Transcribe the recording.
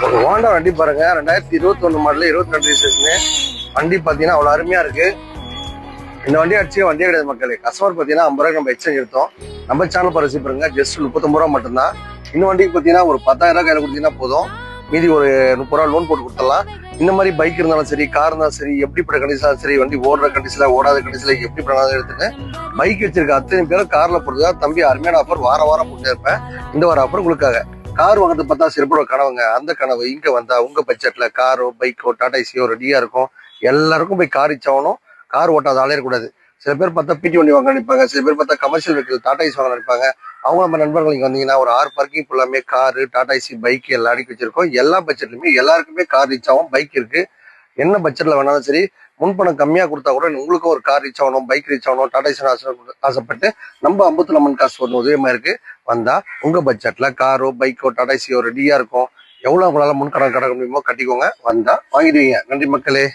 ஒரு ஹோண்டா வண்டி பாருங்க, 2021 மாடல் 22 ரிஜிஸ்ட்ரேஷன் வண்டி பாத்தீங்கன்னா அவ்வளவு அருமையா இருக்கு. இந்த வண்டி அடிச்சு வண்டியே கிடையாது மக்களே. கஸ்டமர் பாத்தீங்கன்னா 50 ரூபாய்க்கு நம்ம எக்ஸ்சேஞ்ச் எடுத்தோம். நம்ம சேனல் பரிசு பாருங்க, ஜஸ்ட் 39 ரூபா மட்டும்தான். இந்த வண்டிக்கு பாத்தீங்கன்னா ஒரு 10,000 ரூபாய் கையில கொடுத்தீங்கன்னா போதும், மீதி ஒரு 30 ரூபா லோன் போட்டு கொடுத்துடலாம். இந்த மாதிரி பைக் இருந்தாலும் சரி, கார் இருந்தாலும் சரி, எப்படிப்பட்ட கண்டிஷனாலும் சரி, வண்டி ஓடுற கண்டிஷன்ல ஓடாத கண்டிஷன்ல எப்படி பண்ணாலும் எடுத்துட்டு பைக் வச்சிருக்க அத்தனை பேரும் கார்ல போடுறதா தம்பி அருமையான ஆஃபர் வாரம் வாரம் போட்டு இருப்பேன். இந்த ஒரு ஆஃபர் உங்களுக்காக. கார் வாங்குறது பார்த்தா சிறப்போட கனவுங்க. அந்த கனவு இங்க வந்தா உங்க பட்ஜெட்ல காரோ பைக்கோ டாடா ஏசியோ ரெடியா இருக்கும். எல்லாருக்கும் போய் கார் ரீச் ஆகணும். கார் ஓட்டாத ஆளே இருக்கக்கூடாது. சில பேர் பார்த்தா பிடி வண்டி வாங்க நினைப்பாங்க, சில பேர் பார்த்தா கமர்ஷியல் வெஹிக்கிள் டாடா ஏசி வாங்க நினைப்பாங்க. அவங்க நம்ம நண்பர்கள் இங்க வந்தீங்கன்னா ஒரு 6 பார்க்கிங் ஃபுல்லாமே காரு டாடா ஏசி பைக் எல்லாம் அடிக்கி வச்சிருக்கோம். எல்லா பட்ஜெட்லயுமே எல்லாருக்குமே கார் ரீச் ஆகும், பைக் இருக்கு. என்ன பட்ஜெட்ல வேணாலும் சரி, முன்பணம் கம்மியா கொடுத்தா கூட உங்களுக்கும் ஒரு கார் ரீச் ஆகணும், பைக் ரீச் ஆகணும், டாடா ஏசி ஆசைப்பட்டு நம்ம அம்புத்துல அம்மன் காசு ஒரு உதவியமா இருக்கு. வந்தா உங்க பட்ஜெட்ல காரோ பைக்கோ டாடா ஏசியோ ரெடியா இருக்கும். எவ்வளவு உங்களால முன்கடன் கடக்க முடியுமோ கட்டிக்கோங்க. வந்தா வாங்கிடுவீங்க. நன்றி மக்களே.